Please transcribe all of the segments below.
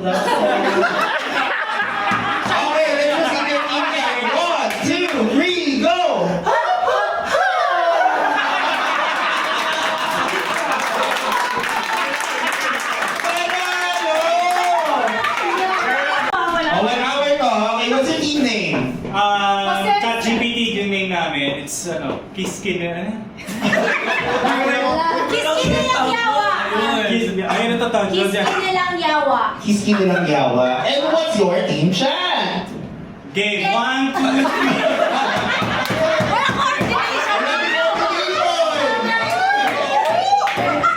Okay, let's just get your team name. 1, 2, 3, go! Away ko. Okay, what's your team name? ChatGPT yung name namin. It's Kiskin na Kiskin nilang yawa. Ayun ang tatawag ko dyan. Kiskin nilang yawa. Kiski nilang yawa. And what's your team chat? Game 1, 2, 3. Walang coordination.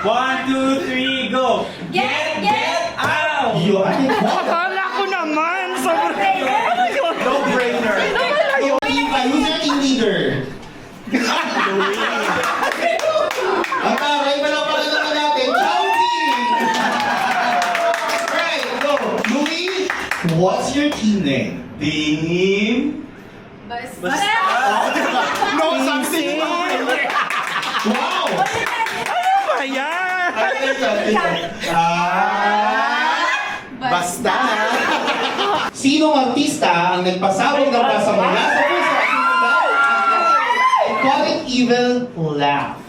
1, 2, 3, go! Get out! Yun. Akala ko naman! Sobrang... No-brainer. Who's your team leader? Ang taray, pala naman natin, Chowdy! Right, go. Louis, what's your team name? Team... No, something. Wow! Ano ba yan? Basta. Sinong artista ang nagpasawag ng pasamula sa puso? Call it evil laugh.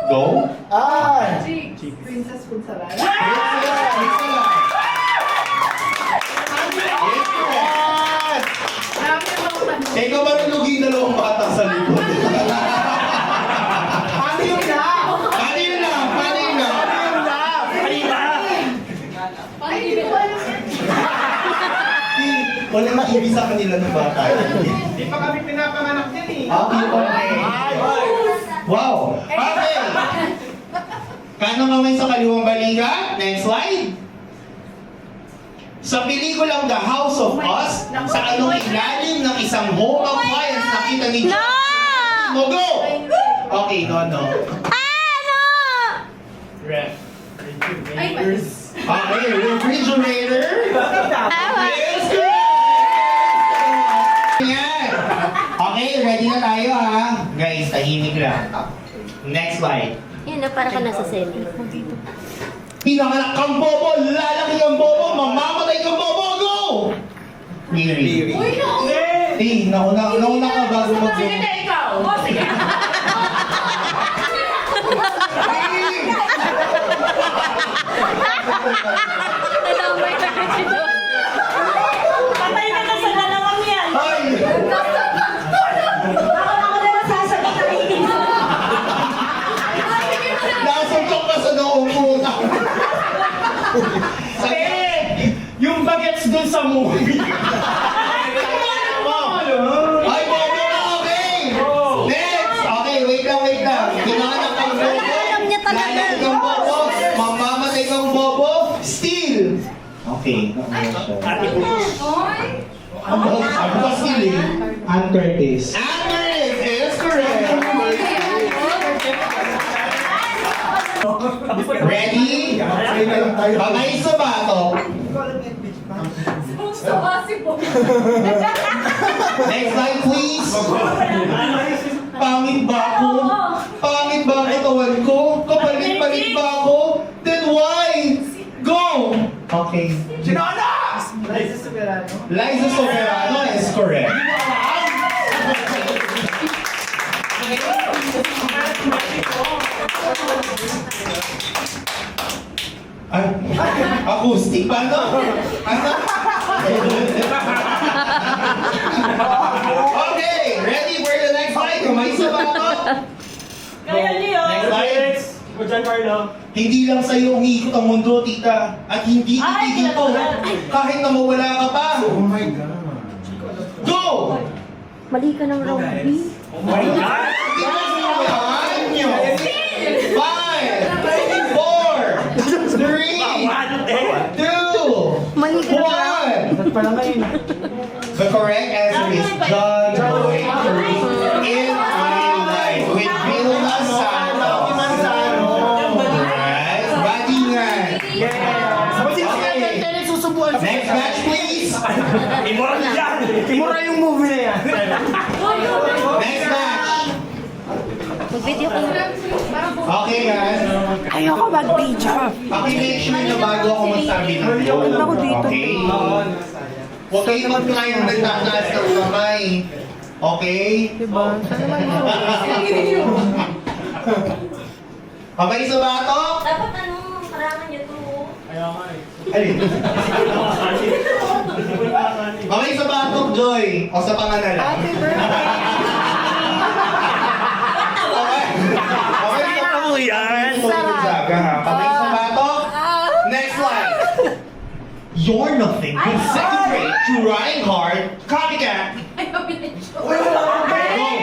Go. Princess Punsalan. Ikaw ba nalugin dalawang bata sa likod? Ano yun na? Paano yun lang? Paano yun lang? Ay, hindi ko alam yan. Walang maibig sa kanila ng bata. Hindi pa kami pinapanganak yan eh. Okay. Wow. Okay. Kanong kamay sa kaliwang balikat? Next slide. Sa pelikulang The House of Us, sa anong ilalim ng isang home appliance nakita ni John? No! Go! Okay, no. Ay, Okay, refrigerator. Yes, correct! Yan. Okay, ready na tayo ha. Guys, tahimik lang. Next slide. Yan na, para ka nasa seli. Pinanganak kang bobo, lalaki kang bobo, mamamatay kang bobo, go! Miri. Uy, no! Nauna ka bago mag-go. Sige na ikaw. O, sige. Nadamay ka kasi doon. Patay ka na sa dalawang yan. Ay! Ako na masasagot na hindi. Nasuntok ka sa noong una. Yung bagets dun sa movie. Ay, bobo na, okay! Next! Okay, wait lang. Pinanganak kang bobo, Alam niya talaga. lalaki kang bobo, mamamatay kang bobo, still! Okay, Ate Bush. ano ba still eh? Ann Curtis. Andres is correct! Ready? Kamay sa batok. Next slide, please. Pangit ba ako? Pangit ba ang katawan ko? Kapalit-palit ba ako? Then why? Go! Okay. Liza Soberano. Liza Soberano is correct. Ay, acoustic. Paano? Ano? Okay, ready for the next slide? Kamay sa batok. Kaya niyo. Next slide. O Giancarlo. Hindi lang sa'yo umiikot ang mundo, tita. At hindi titigil to. Kahit na mawala ka pa. Oh my God. Go! Mali ka ng rugby. Oh my God. Five, 4, 3, 2, Mali ka ng 1. Pala ngayon. The correct answer is John Boy Cruz in My Life with Vilma Santos. Right? Badingan. Okay. Next match, please. Imura yan. Imura yung movie na yan. Next match. Mag-video ka na. Okay, guys. Ayoko mag-video. Paki-make sure na bago ako magsabi ng go. Okay? Huwag kayo naman kayong nagtataas ng kamay. Okay? Diba? Okay sa batok? Dapat ano, karangan niyo to. Alin? Okay sa batok, Joy. O sa pangalan. Happy birthday! Okay. Okay sa Ano yan? Okay sa batok? Next slide. You're nothing but second grade, trying hard, copycat.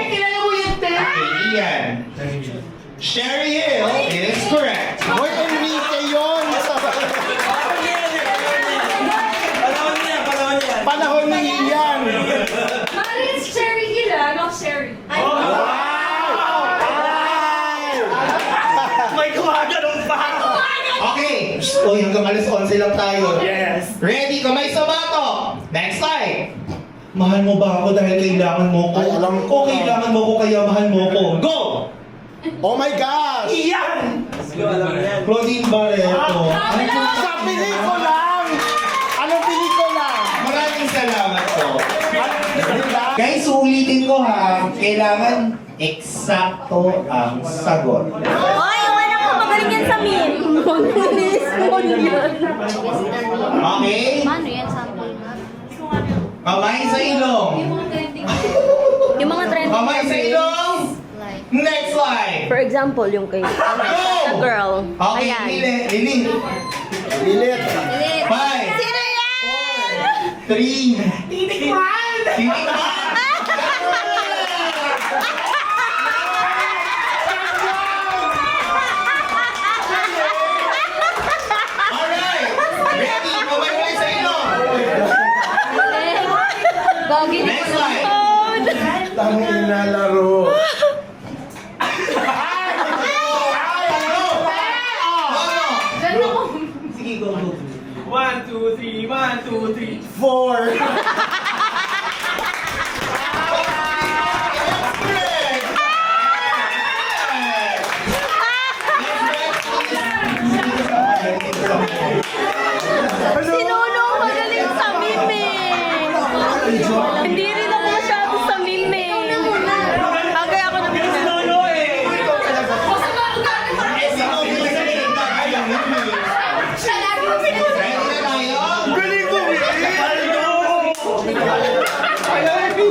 Kilala mo yan, Te? Okay, Ian. Sherry Hill is correct. Hoy, Enrique yun! Panahon ni Ian! Maris, Sherry Hill not Sherry. May kumagalong pa! Okay. Uy, hanggang alas 11 lang tayo. Yes! Ready? Kamay sa bato. Next slide. Mahal mo ba ako dahil kailangan mo ko? Ay, alam ko. O kailangan mo ko kaya mahal mo ko? Go! Oh my gosh! Iyan! Claudine Barreto. Ay, Sa pelikula! Anong pelikula? maraming salamat po. Guys, ulitin ko ha. Kailangan eksakto ang sagot. Ay, wala ko magaling yan sa meme. Okay? Paano yan, sample nga? Kamay sa ilong. Yung mga trending. Kamay sa ilong. Next slide. For example, yung kay the girl. Okay, Ayan. Lili. Lilit! 5, Sino yan? 3, Titikman! Titikman! Alright! Ready? Kamay ulit sa ilong. Gagi ni Next slide. Tangin na laro! Ano? Sige, go, go. 1, 2, 3, 1, 2, 3. 4! Sinunong magaling sa meme. Hindi rin ako masyado sa meme. Bagay ako na muna. Lolo eh!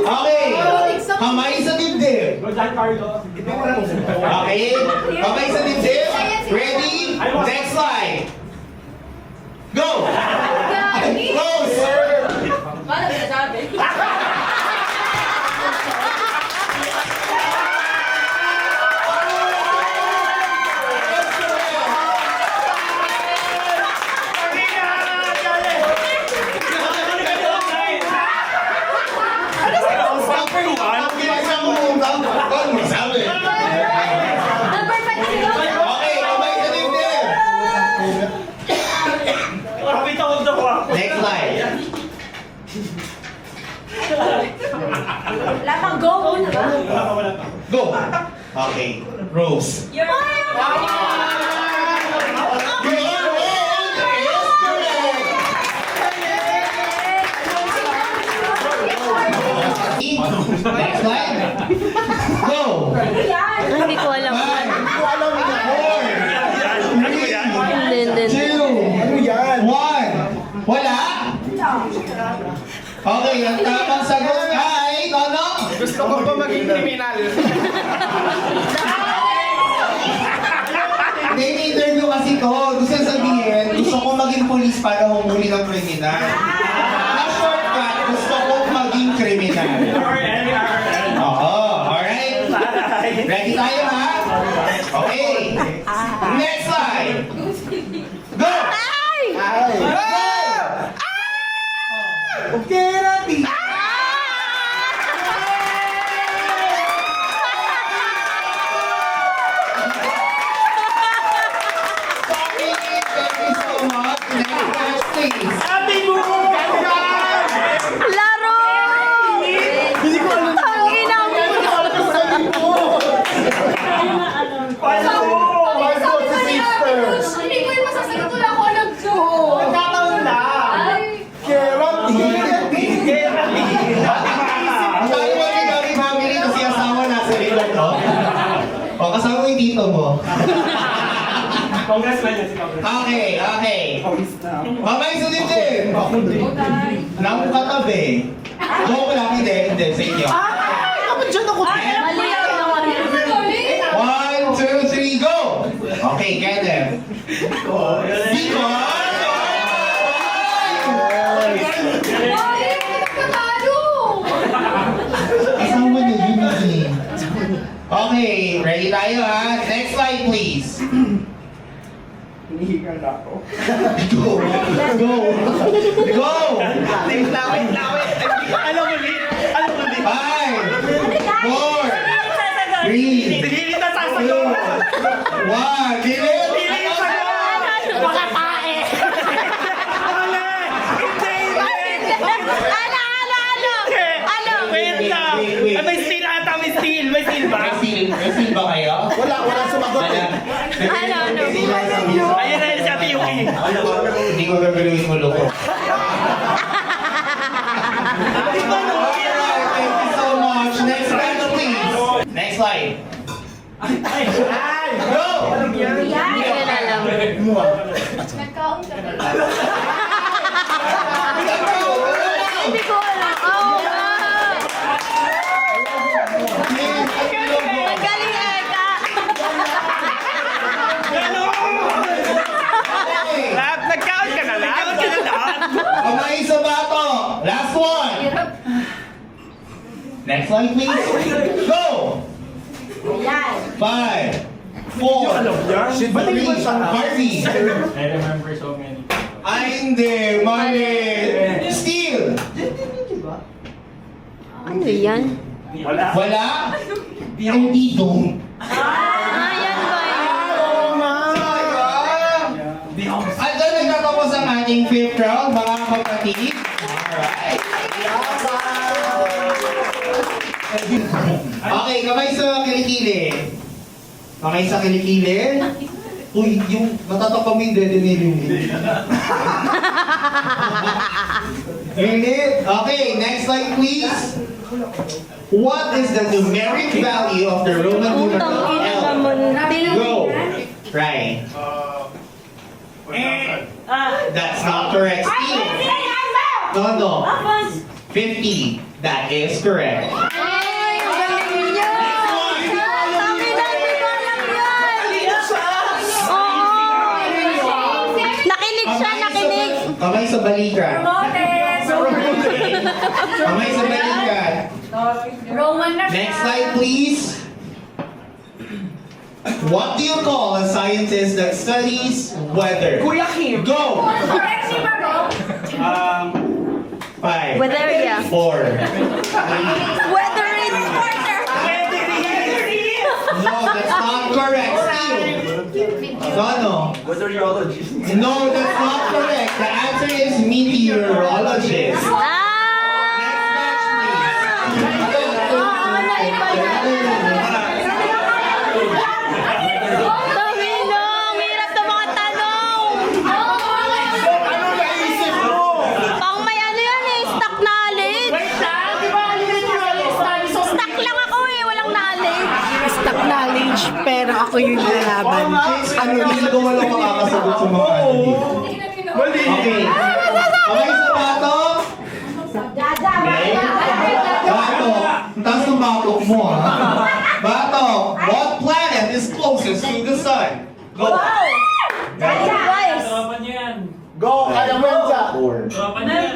Okay, kamay sa dibdib. Giancarlo. Okay, kamay sa dibdib. Ready? Next slide. Go! Close! Paano sinasabi? Number 5 sino? Okay, kamay sa dibdib. Marami tawag na ko ako. Next slide. Wala pang go muna ba? Go! Okay, Rose. You're Your own is correct. Next slide. Go! Hindi ko alam. Five, Alam mo na! 4, Ano ba yan? Hindi. 2, Ano yan? 1. Wala? Okay, ang tamang sagot ay, Tono? Gusto ko pa maging kriminal. May interview kasi to. Gusto sabihin, gusto ko maging pulis para humuli ng kriminal. Na shortcut, gusto ko maging kriminal. Oo, alright? Ready tayo ha? Okay. Next slide. Go! Ay! Okay, Rati! Sorry, thank you so much. Next question, please. Ate mo! Laro! Hindi ko alam. Tangina mo! Ano sa libo? Congressman yan si Congressman. Okay, okay. Mamay sa din. Nang katabi. Joke lang, hindi, sa inyo. Ako dyan ako. Mali ako naman. 1, 2, 3, go! Okay, Kenneth. Kasama niyo yun eh. Okay, ready tayo ha? Next slide please. Hinihigal na ako. Go! Go! Go! Wait, lawit. Alam mo, Lee. 5, 4, 3, Hindi na 2, sasagot. 1, delete! Mga tae. Ano? Wait lang. Wait. May steal ata, may steal. May steal ba? May seal ba kayo? Wala sumagot eh. Ano? Ayun na yun si Ate Yuki. Hindi ko gagawin mo loko. Alright, thank you so much. Next slide please. Next slide. Go! Hindi ko na alam. Hindi ko alam. Oo nga. Ang galing, Eka. Lahat, nag-count ka na lahat. Kamay sa bato. Last one. Next slide please. Go! 5, 4, 3, Harvey. I remember so many. Ay, hindi. Mali. Steal. Ano yan? Wala? Hindi don't. Yan ba yun? At doon nagtatapos ang ating 5th round, mga kapatid. Alright. Okay, kamay sa kilikili. Kamay sa kilikili. Uy, yung natatakam yung dedenil yung Minute. Okay, next slide please. What is the numeric value of the Roman numeral Putang ina L? naman. Go. Right. That's not correct. Steve. No. 50. That is correct. Ay, ang galing niya. Sabi na, hindi ko alam yan. Oo. Nakinig siya, nakinig. Kamay sa balikan. Kamay sa balikan. Roman na Next slide, please. What do you call a scientist that studies weather? Kuya Kim. Go! Correct si Baro. 5, Weather, yeah. 4, 3, Weather is no, that's not correct. No. Weatherologist. No, that's not correct. The answer is meteorologist. Domino, ang hirap ng mga tanong. Ano naisip mo? Pang may ano yan eh, stock knowledge. Stock lang ako eh, walang knowledge. Stock knowledge, pero ako yung lalaban. Ano dito walang makakasagot sa mga ano dito. Okay. Okay sa bato. Bato. Taas ng batok mo ha. Bato. What planet is closest to the sun? Go. Guys, Tropa niyo yan. Go, kaya mo yan sa. Tropa niyo yan.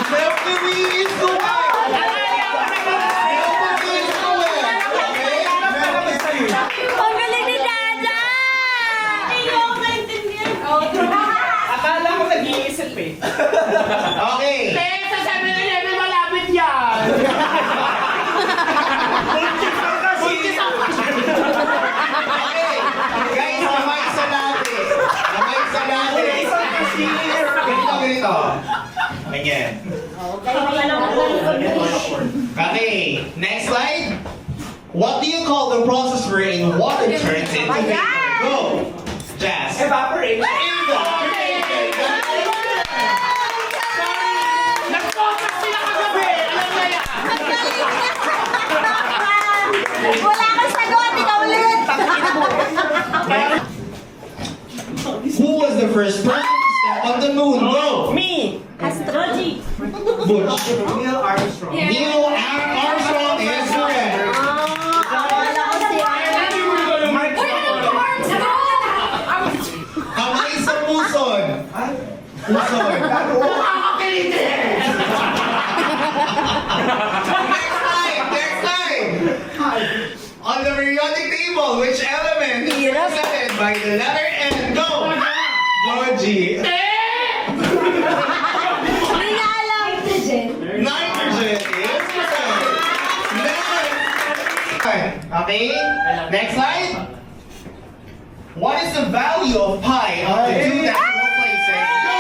Mercury is correct. Mercury is correct. Okay? ang galing ni Dada. Hindi ko ako maintindihan. Akala ko nag-iisip eh. Okay. Sasabi na niya, malapit yan. Okay. Guys, kamay sa labi. Kamay sa labi. Ganito. Ganyan. Okay. Next slide. What do you call the process wherein water turns into vapor? Go. Jazz. Evaporate. Nag-focus sila kagabi. Alam na yan. Wala kang sagot, ikaw ulit. the first person to step on the moon? Go! Me! Astrology. Butch. Neil Armstrong. Neil Armstrong is correct. Kamay sa puson. Puson. Next time. On the periodic table, which element is represented by the letter N? Go! Georgie. Hindi niya alam. Nitrogen is correct. Okay, next slide. What is the value of pi of the two decimal places? Go!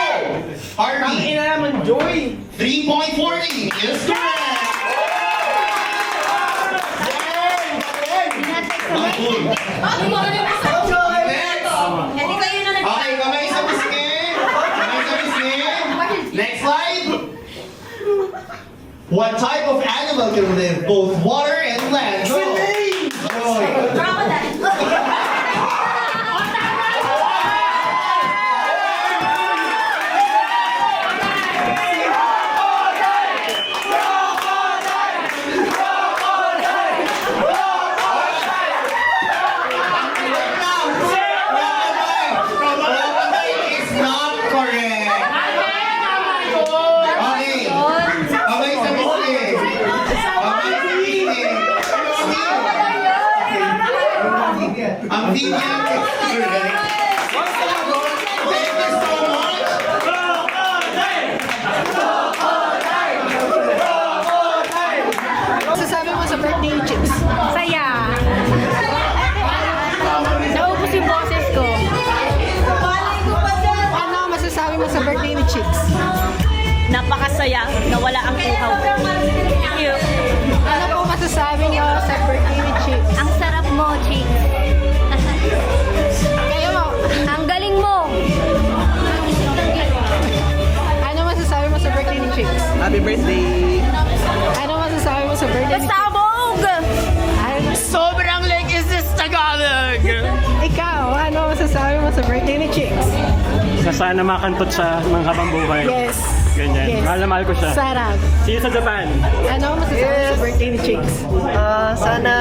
Harvey. naman, Joy. 3.40 is correct. Next. Hindi kayo na Okay, kamay sa pisngi. Kamay sa pisngi. Next slide. What type of animal can live both water and land? Go. Joy. Crocodile is not correct. Okay. Kamay sa pisngi. Kamay sa pisngi. Amphibian. Thank you so much. Masasabi mo sa birthday ni Chicks? Saya. Naubos yung boses ko. Ano masasabi mo sa birthday ni Chicks? Napakasaya. Nawala ang uhaw. Thank you. Ano po masasabi niyo sa birthday ni Chicks? Ang sarap mo, Chick. Kayo mo, Ang galing mo. ano masasabi mo sa birthday ni Chicks? Happy birthday! Ano masasabi mo sa birthday ni Chicks? Pasabog! Ano- Sobrang like is this Tagalog! Ikaw, ano masasabi mo sa birthday ni Chicks? Sana makantot sa mga habang buhay. Yes. Ganyan. Mahal na mahal ko siya. Sarap. See you sa Japan. Ano masasabi mo sa birthday ni Chicks? Sana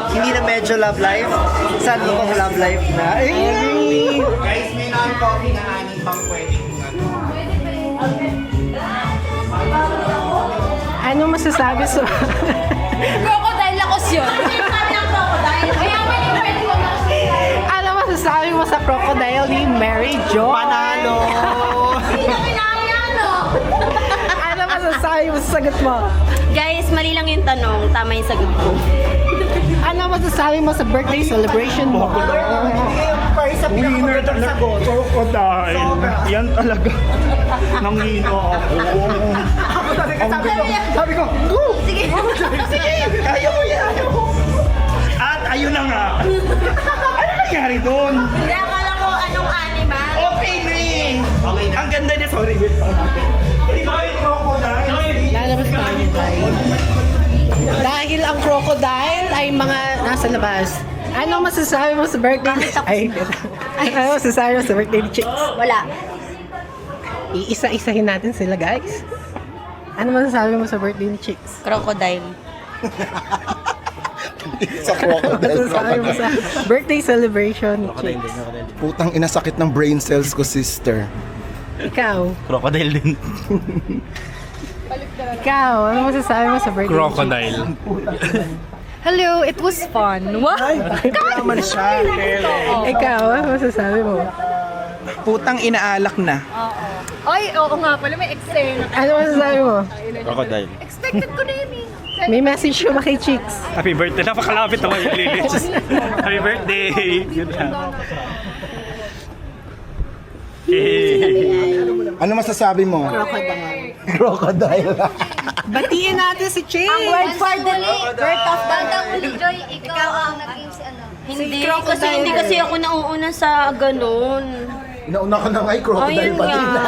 hindi na medyo love life. Sana mukhang love life na. Agree. Guys, may non-coffee na aning pang pwedeng ano. Ano masasabi sa... Crocodile lakos yun. Sabi ng crocodile. Kaya may pwede ko na. Ano masasabi mo sa crocodile ni Mary Jo? Panalo! Hindi na kinaya, no? Ano masasabi mo sa sagot mo? Guys, mali lang yung tanong. Tama yung sagot ko. Ano masasabi mo sa birthday celebration mo? Winner talaga. Crocodile. Yan talaga. Nangino ako. Sabi ko, go! Sige. Sige. Kaya mo yan! At ayun na nga. Ano nangyari doon? Hindi, akala ko anong animal. Okay na eh. Ang ganda niya. Sorry. Hindi ba yung crocodile? Lalabas tayo tayo. Dahil ang crocodile ay mga nasa labas. Ano masasabi mo sa birthday ni ano masasabi mo sa birthday ni Chicks? Wala. Iisa-isahin natin sila, guys. Ano masasabi mo sa birthday ni Chicks? Crocodile. Sa crocodile. Masasabi mo sa birthday celebration ni Chicks? Putang inasakit ng brain cells ko, sister. Ikaw. Crocodile din. Ikaw, ano masasabi mo sa birthday ni Chicks? Crocodile. Hello, it was fun. What? Naman siya. Ikaw, ano masasabi mo? Putang inaalak na. Ay, oo nga pala, may eksena. Ano masasabi mo? Crocodile. Expected ko na yun eh. May message ka ba kay Chicks? Happy birthday. Napakalapit naman yung lilis. Happy birthday. Good job. Ano masasabi mo? Crocodile. Batiin natin si Chicks! Ang word for the birth of the Bandang uli, Joy, ikaw ang naging si ano. Hindi, hindi kasi ako nauuna sa ganun. Nauna ka na nga, crocodile Ayun pa din. nga.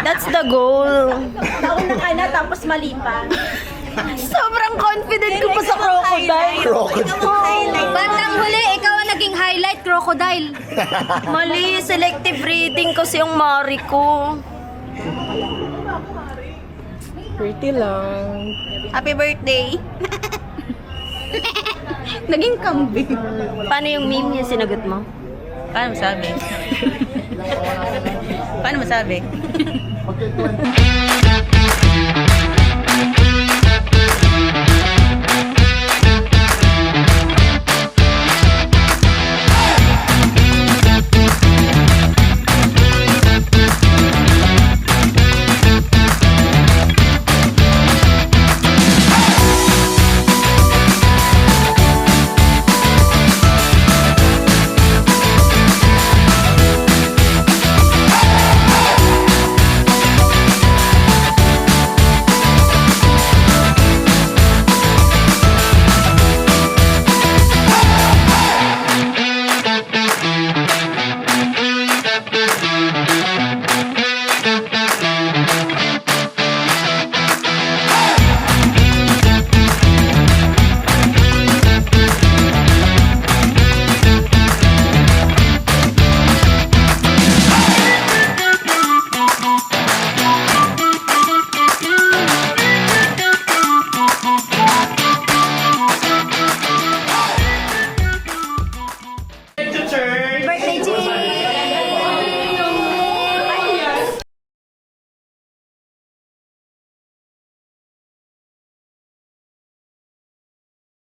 That's the goal. Nauna ka na, tapos mali pa. Sobrang confident ko pa sa crocodile. Crocodile. Bandang huli, ikaw ang naging highlight crocodile. Mali, selective reading kasi yung Mari ko. Pretty lang. Happy birthday. Naging kambing. Paano yung meme niya sinagot mo? Paano masabi? Paano masabi?